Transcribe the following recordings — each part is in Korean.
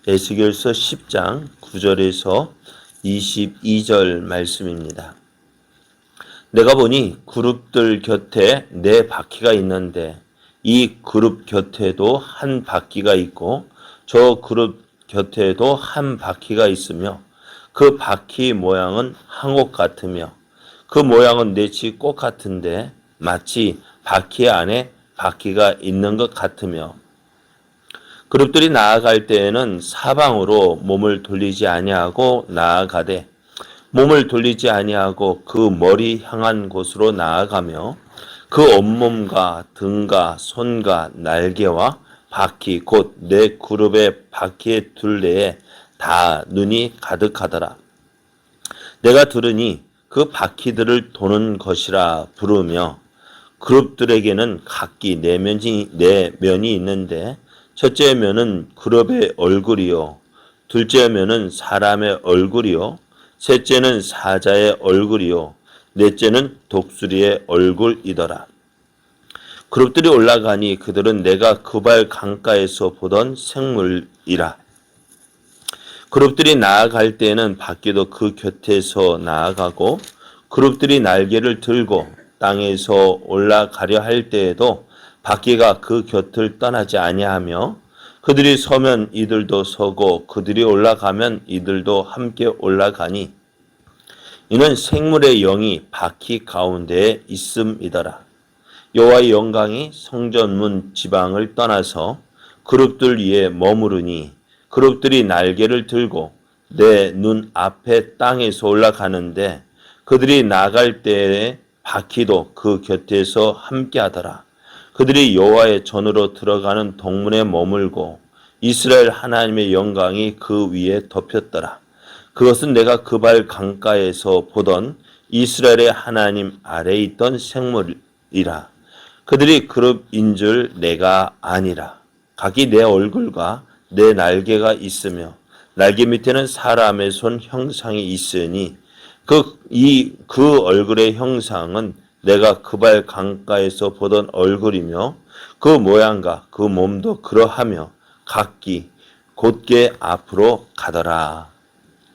에스겔서 10장 9절에서 22절 말씀입니다. 내가 보니 그룹들 곁에 네 바퀴가 있는데 이 그룹 곁에도 한 바퀴가 있고 저 그룹 곁에도 한 바퀴가 있으며 그 바퀴 모양은 항옥 같으며 그 모양은 넷이 꽃 같은데 마치 바퀴 안에 바퀴가 있는 것 같으며 그룹들이 나아갈 때에는 사방으로 몸을 돌리지 아니하고 나아가되 몸을 돌리지 아니하고 그 머리 향한 곳으로 나아가며 그 온몸과 등과 손과 날개와 바퀴 곧 네 그룹의 바퀴의 둘레에 다 눈이 가득하더라. 내가 들으니 그 바퀴들을 도는 것이라 부르며 그룹들에게는 각기 네 면이 있는데 첫째 면은 그룹의 얼굴이요 둘째 면은 사람의 얼굴이요 셋째는 사자의 얼굴이요 넷째는 독수리의 얼굴이더라. 그룹들이 올라가니 그들은 내가 그발 강가에서 보던 생물이라. 그룹들이 나아갈 때에는 바퀴도 그 곁에서 나아가고 그룹들이 날개를 들고 땅에서 올라가려 할 때에도 바퀴가 그 곁을 떠나지 아니하며 그들이 서면 이들도 서고 그들이 올라가면 이들도 함께 올라가니 이는 생물의 영이 바퀴 가운데에 있음이더라. 여호와의 영광이 성전문 지방을 떠나서 그룹들 위에 머무르니 그룹들이 날개를 들고 내 눈 앞에 땅에서 올라가는데 그들이 나갈 때에 바퀴도 그 곁에서 함께하더라. 그들이 여호와의 전으로 들어가는 동문에 머물고 이스라엘 하나님의 영광이 그 위에 덮였더라. 그것은 내가 그발 강가에서 보던 이스라엘의 하나님 아래에 있던 생물이라. 그들이 그룹인 줄 내가 아니라. 각기 내 얼굴과 내 날개가 있으며 날개 밑에는 사람의 손 형상이 있으니 그 얼굴의 형상은 내가 그발 강가에서 보던 얼굴이며 그 모양과 그 몸도 그러하며 각기 곧게 앞으로 가더라.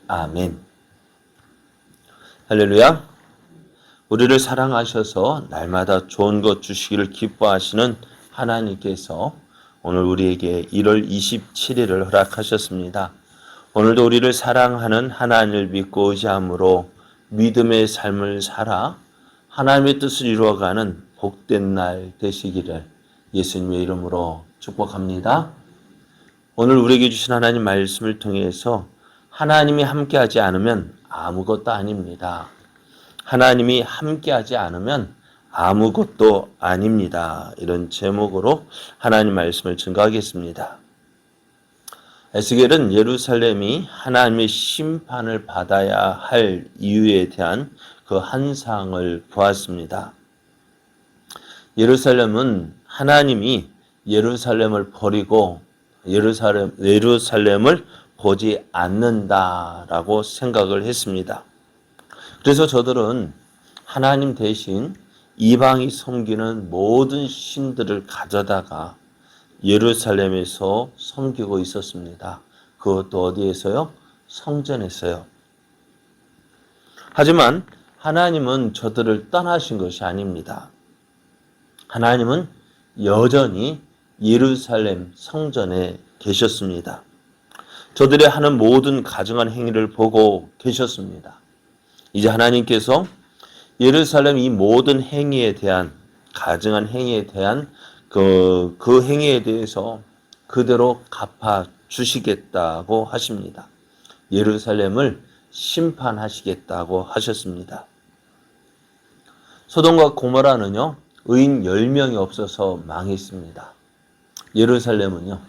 아멘. 할렐루야. 우리를 사랑하셔서 날마다 좋은 것 주시기를 기뻐하시는 하나님께서 오늘 우리에게 1월 27일을 허락하셨습니다. 오늘도 우리를 사랑하는 하나님을 믿고 의지함으로 믿음의 삶을 살아 하나님의 뜻을 이루어가는 복된 날 되시기를 예수님의 이름으로 축복합니다. 오늘 우리에게 주신 하나님 말씀을 통해서 하나님이 함께하지 않으면 아무것도 아닙니다. 하나님이 함께하지 않으면 아무것도 아닙니다. 이런 제목으로 하나님 말씀을 증거하겠습니다. 에스겔은 예루살렘이 하나님의 심판을 받아야 할 이유에 대한 그 한상을 보았습니다. 예루살렘은 하나님이 예루살렘을 버리고 예루살렘을 보지 않는다라고 생각을 했습니다. 그래서 저들은 하나님 대신 이방이 섬기는 모든 신들을 가져다가 예루살렘에서 섬기고 있었습니다. 그것도 어디에서요? 성전에서요. 하지만 하나님은 저들을 떠나신 것이 아닙니다. 하나님은 여전히 예루살렘 성전에 계셨습니다. 저들이 하는 모든 가증한 행위를 보고 계셨습니다. 이제 하나님께서 예루살렘 이 모든 행위에 대한 가증한 행위에 대한 그 행위에 대해서 그대로 갚아 주시겠다고 하십니다. 예루살렘을 심판하시겠다고 하셨습니다. 소돔과 고모라는요, 의인 10명이 없어서 망했습니다. 예루살렘은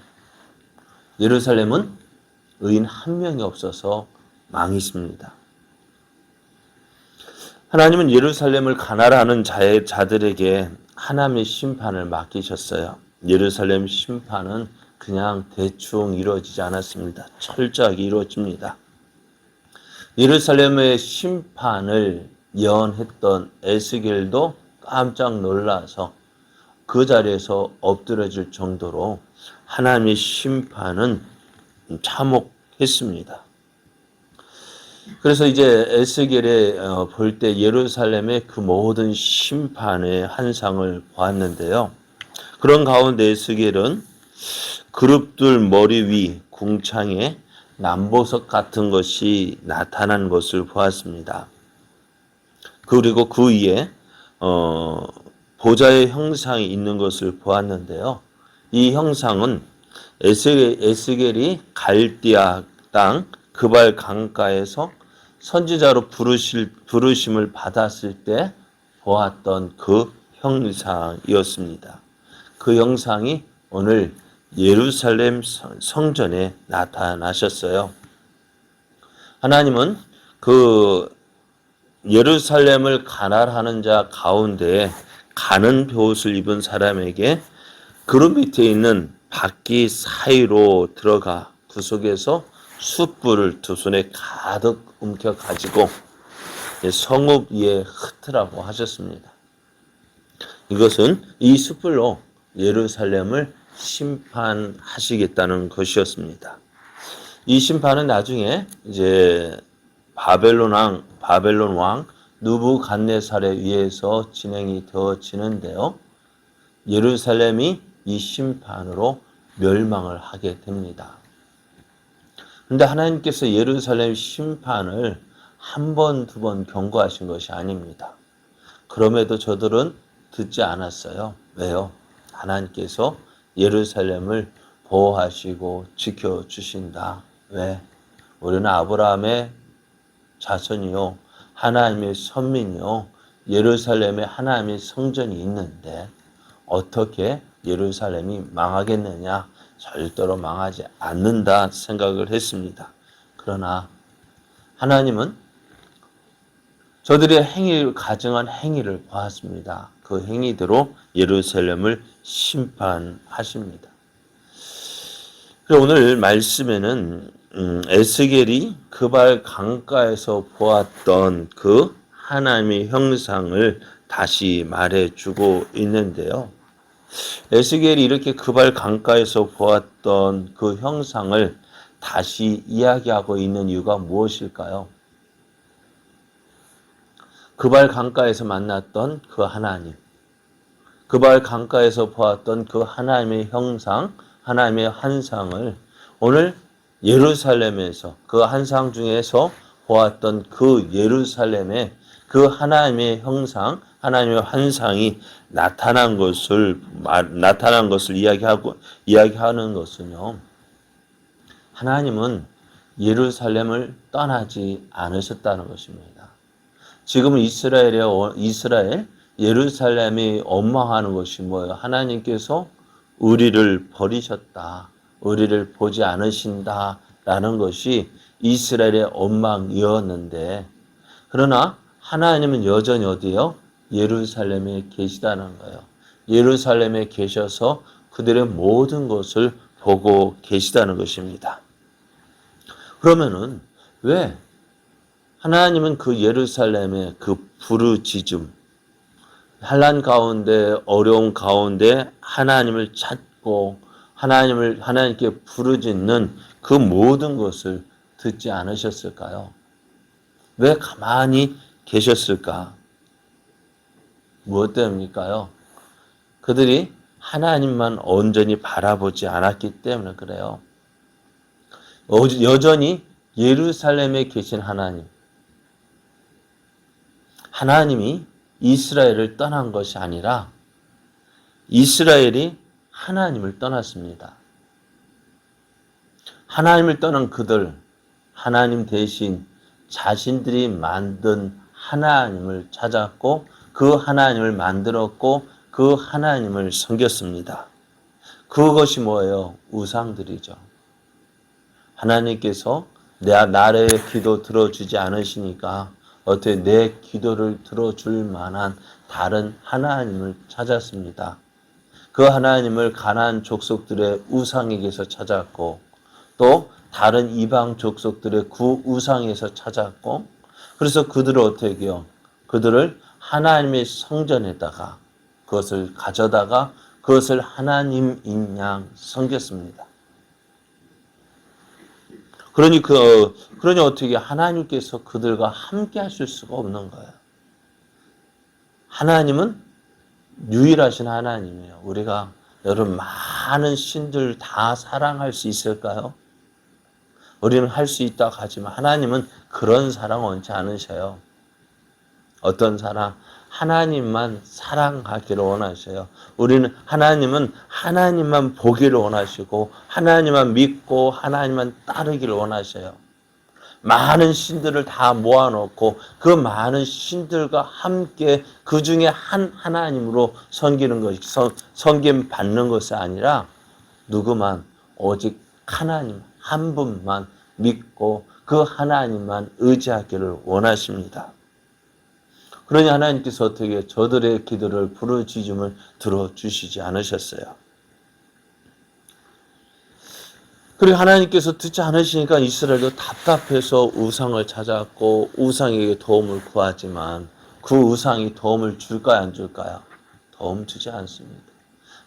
의인 1명이 없어서 망했습니다. 하나님은 예루살렘을 가나라하는 자들에게 하나님의 심판을 맡기셨어요. 예루살렘 심판은 그냥 대충 이루어지지 않았습니다. 철저하게 이루어집니다. 예루살렘의 심판을 예언했던 에스겔도 깜짝 놀라서 그 자리에서 엎드려질 정도로 하나님의 심판은 참혹했습니다. 그래서 이제 에스겔에 볼 때 예루살렘의 그 모든 심판의 한상을 보았는데요. 그런 가운데 에스겔은 그룹들 머리 위 궁창에 남보석 같은 것이 나타난 것을 보았습니다. 그리고 그 위에 보좌의 형상이 있는 것을 보았는데요. 이 형상은 에스겔이 갈디아 땅 그발 강가에서 선지자로 부르심을 받았을 때 보았던 그 형상이었습니다. 그 형상이 오늘 예루살렘 성전에 나타나셨어요. 하나님은 그 예루살렘을 관할하는 자 가운데 가는 베옷을 입은 사람에게 그룹 밑에 있는 바퀴 사이로 들어가 그 속에서 숯불을 두 손에 가득 움켜 가지고 성읍 위에 흩으라고 하셨습니다. 이것은 이 숯불로 예루살렘을 심판하시겠다는 것이었습니다. 이 심판은 나중에 이제 바벨론 왕 느부갓네살에 의해서 진행이 되어지는데요. 예루살렘이 이 심판으로 멸망을 하게 됩니다. 그런데 하나님께서 예루살렘 심판을 한 번, 두 번 경고하신 것이 아닙니다. 그럼에도 저들은 듣지 않았어요. 왜요? 하나님께서 예루살렘을 보호하시고 지켜주신다. 왜? 우리는 아브라함의 자손이요. 하나님의 선민이요. 예루살렘에 하나님의 성전이 있는데 어떻게 예루살렘이 망하겠느냐? 절대로 망하지 않는다 생각을 했습니다. 그러나 하나님은 저들의 행위를 가증한 행위를 보았습니다. 그 행위대로 예루살렘을 심판하십니다. 오늘 말씀에는 에스겔이 그발 강가에서 보았던 그 하나님의 형상을 다시 말해주고 있는데요. 에스겔이 이렇게 그발 강가에서 보았던 그 형상을 다시 이야기하고 있는 이유가 무엇일까요? 그발 강가에서 만났던 그 하나님, 그발 강가에서 보았던 그 하나님의 형상, 하나님의 환상을 오늘 예루살렘에서 그 환상 중에서 보았던 그 예루살렘의 그 하나님의 형상, 하나님의 환상이 나타난 것을 이야기하는 것은요. 하나님은 예루살렘을 떠나지 않으셨다는 것입니다. 지금 이스라엘 예루살렘이 원망하는 것이 뭐예요? 하나님께서 우리를 버리셨다. 우리를 보지 않으신다라는 것이 이스라엘의 원망이었는데 그러나 하나님은 여전히 어디요? 예루살렘에 계시다는 거예요. 예루살렘에 계셔서 그들의 모든 것을 보고 계시다는 것입니다. 그러면은 왜 하나님은 그 예루살렘의 그 부르짖음, 환난 가운데 어려운 가운데 하나님을 찾고 하나님께 부르짖는 그 모든 것을 듣지 않으셨을까요? 왜 가만히 계셨을까? 무엇 때문일까요? 그들이 하나님만 온전히 바라보지 않았기 때문에 그래요. 여전히 예루살렘에 계신 하나님이 이스라엘을 떠난 것이 아니라 이스라엘이 하나님을 떠났습니다. 하나님을 떠난 그들, 하나님 대신 자신들이 만든 하나님을 찾았고 그 하나님을 만들었고 그 하나님을 섬겼습니다. 그것이 뭐예요? 우상들이죠. 하나님께서 나의 기도 들어주지 않으시니까 어떻게 내 기도를 들어줄 만한 다른 하나님을 찾았습니다. 그 하나님을 가나안 족속들의 우상에게서 찾았고 또 다른 이방 족속들의 그 우상에서 찾았고 그래서 그들을 어떻게 해요? 그들을 하나님의 성전에다가 그것을 가져다가 그것을 하나님인 양 섬겼습니다. 그러니 어떻게 하나님께서 그들과 함께 하실 수가 없는 거예요. 하나님은 유일하신 하나님이에요. 우리가 여러분 많은 신들 다 사랑할 수 있을까요? 우리는 할 수 있다고 하지만 하나님은 그런 사랑 원치 않으셔요. 어떤 사랑? 하나님만 사랑하기를 원하셔요. 하나님은 하나님만 보기를 원하시고 하나님만 믿고 하나님만 따르기를 원하셔요. 많은 신들을 다 모아놓고 그 많은 신들과 함께 그 중에 한 하나님으로 섬기는 것이 섬김 받는 것이 아니라 누구만 오직 하나님 한 분만 믿고 그 하나님만 의지하기를 원하십니다. 그러니 하나님께서 어떻게 저들의 기도를 부르짖음을 들어주시지 않으셨어요. 그리고 하나님께서 듣지 않으시니까 이스라엘도 답답해서 우상을 찾았고 우상에게 도움을 구하지만 그 우상이 도움을 줄까요, 안 줄까요? 도움 주지 않습니다.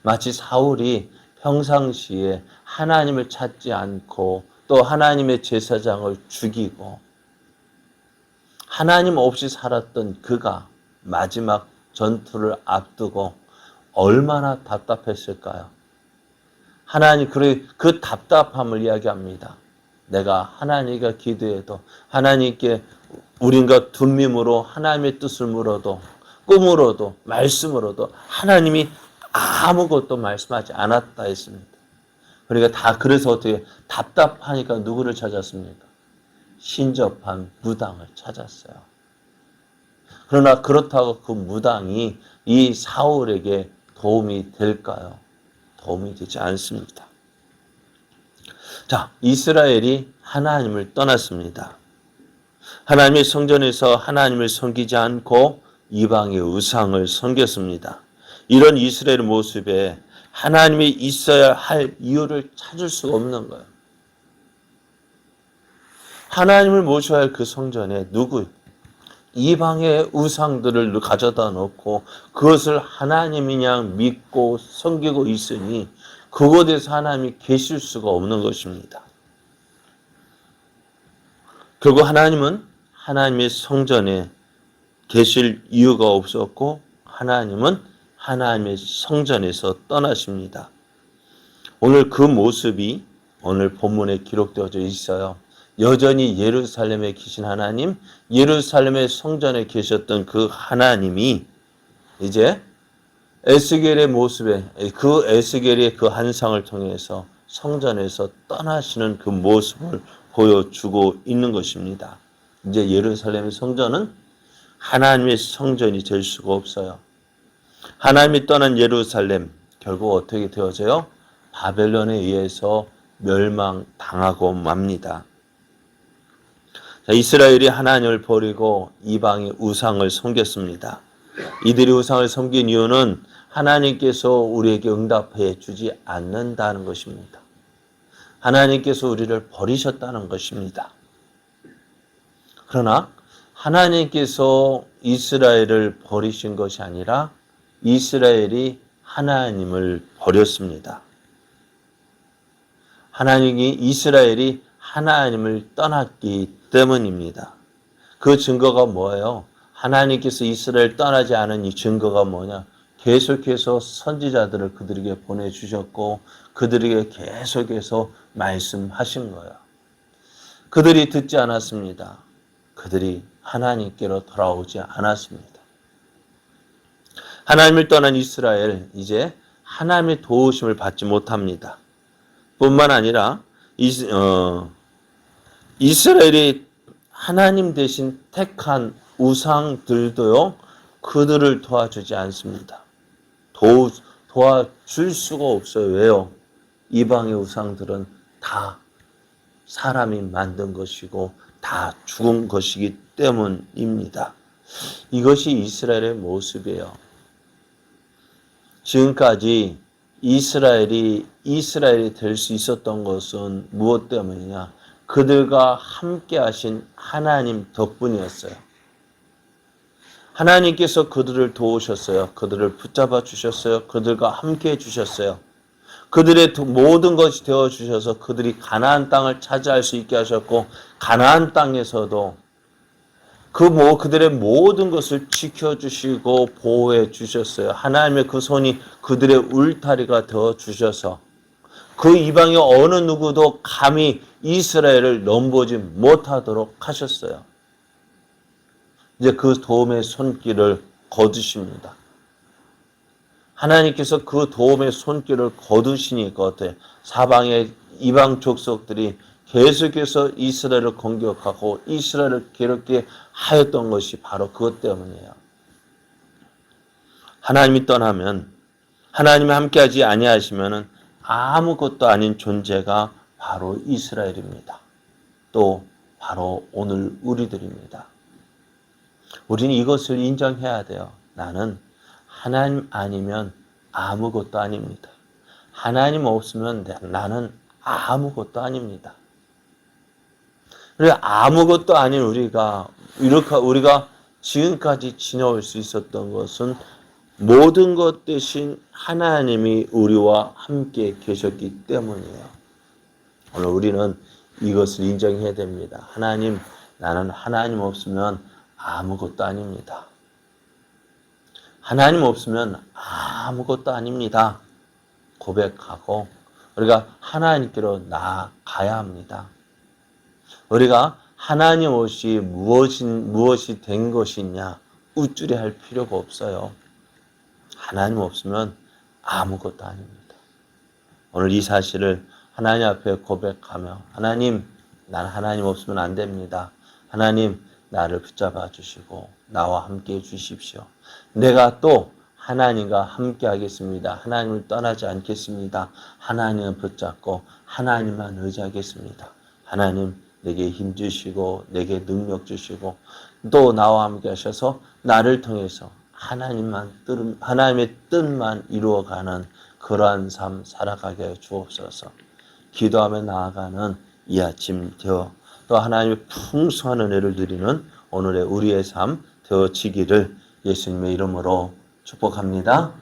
마치 사울이 평상시에 하나님을 찾지 않고 또 하나님의 제사장을 죽이고 하나님 없이 살았던 그가 마지막 전투를 앞두고 얼마나 답답했을까요? 하나님 그 답답함을 이야기합니다. 내가 하나님과 기도해도 하나님께 우린가 둔밈으로 하나님의 뜻을 물어도 꿈으로도 말씀으로도 하나님이 아무것도 말씀하지 않았다 했습니다. 그러니까 그래서 어떻게 답답하니까 누구를 찾았습니까? 신접한 무당을 찾았어요. 그러나 그렇다고 그 무당이 이 사울에게 도움이 될까요? 도움이 되지 않습니다. 자, 이스라엘이 하나님을 떠났습니다. 하나님의 성전에서 하나님을 섬기지 않고 이방의 우상을 섬겼습니다. 이런 이스라엘의 모습에 하나님이 있어야 할 이유를 찾을 수가 없는 거예요. 하나님을 모셔야 할 그 성전에 이방의 우상들을 가져다 놓고 그것을 하나님이냐 믿고 섬기고 있으니 그곳에서 하나님이 계실 수가 없는 것입니다. 결국 하나님은 하나님의 성전에 계실 이유가 없었고 하나님은 하나님의 성전에서 떠나십니다. 오늘 그 모습이 오늘 본문에 기록되어져 있어요. 여전히 예루살렘에 계신 하나님, 예루살렘의 성전에 계셨던 그 하나님이 이제 에스겔의 모습에 그 에스겔의 그 환상을 통해서 성전에서 떠나시는 그 모습을 보여주고 있는 것입니다. 이제 예루살렘의 성전은 하나님의 성전이 될 수가 없어요. 하나님이 떠난 예루살렘 결국 어떻게 되어져요? 바벨론에 의해서 멸망당하고 맙니다. 자, 이스라엘이 하나님을 버리고 이방의 우상을 섬겼습니다. 이들이 우상을 섬긴 이유는 하나님께서 우리에게 응답해 주지 않는다는 것입니다. 하나님께서 우리를 버리셨다는 것입니다. 그러나 하나님께서 이스라엘을 버리신 것이 아니라 이스라엘이 하나님을 버렸습니다. 이스라엘이 하나님을 떠났기 때문입니다. 그 증거가 뭐예요? 하나님께서 이스라엘 떠나지 않은 이 증거가 뭐냐? 계속해서 선지자들을 그들에게 보내주셨고 그들에게 계속해서 말씀하신 거예요. 그들이 듣지 않았습니다. 그들이 하나님께로 돌아오지 않았습니다. 하나님을 떠난 이스라엘 이제 하나님의 도우심을 받지 못합니다. 뿐만 아니라 이스라엘이 하나님 대신 택한 우상들도요, 그들을 도와주지 않습니다. 도와줄 수가 없어요. 왜요? 이방의 우상들은 다 사람이 만든 것이고 다 죽은 것이기 때문입니다. 이것이 이스라엘의 모습이에요. 지금까지 이스라엘이 될 수 있었던 것은 무엇 때문이냐? 그들과 함께 하신 하나님 덕분이었어요. 하나님께서 그들을 도우셨어요. 그들을 붙잡아 주셨어요. 그들과 함께 해 주셨어요. 그들의 모든 것이 되어 주셔서 그들이 가나안 땅을 차지할 수 있게 하셨고 가나안 땅에서도 그들의 모든 것을 지켜주시고 보호해 주셨어요. 하나님의 그 손이 그들의 울타리가 되어 주셔서 그 이방의 어느 누구도 감히 이스라엘을 넘보지 못하도록 하셨어요. 이제 그 도움의 손길을 거두십니다. 하나님께서 그 도움의 손길을 거두시니까 어때요? 사방의 이방 족속들이 계속해서 이스라엘을 공격하고 이스라엘을 괴롭게 하였던 것이 바로 그것 때문이에요. 하나님이 떠나면 하나님이 함께하지 아니하시면은 아무것도 아닌 존재가 바로 이스라엘입니다. 또 바로 오늘 우리들입니다. 우리는 이것을 인정해야 돼요. 나는 하나님 아니면 아무것도 아닙니다. 하나님 없으면 나는 아무것도 아닙니다. 그래 아무것도 아닌 우리가 지금까지 지내올 수 있었던 것은 모든 것 대신 하나님이 우리와 함께 계셨기 때문이에요. 오늘 우리는 이것을 인정해야 됩니다. 나는 하나님 없으면 아무것도 아닙니다. 하나님 없으면 아무것도 아닙니다. 고백하고 우리가 하나님께로 나아가야 합니다. 우리가 하나님 없이 무엇이 된 것이냐 우쭐해 할 필요가 없어요. 하나님 없으면 아무것도 아닙니다. 오늘 이 사실을 하나님 앞에 고백하며 하나님, 난 하나님 없으면 안 됩니다. 하나님, 나를 붙잡아 주시고 나와 함께 해 주십시오. 내가 또 하나님과 함께 하겠습니다. 하나님을 떠나지 않겠습니다. 하나님을 붙잡고 하나님만 의지하겠습니다. 하나님, 내게 힘 주시고 내게 능력 주시고 또 나와 함께 하셔서 나를 통해서 하나님의 뜻만 이루어가는 그러한 삶 살아가게 해 주옵소서. 기도하며 나아가는 이 아침 되어 또 하나님의 풍성한 은혜를 누리는 오늘의 우리의 삶 되어지기를 예수님의 이름으로 축복합니다.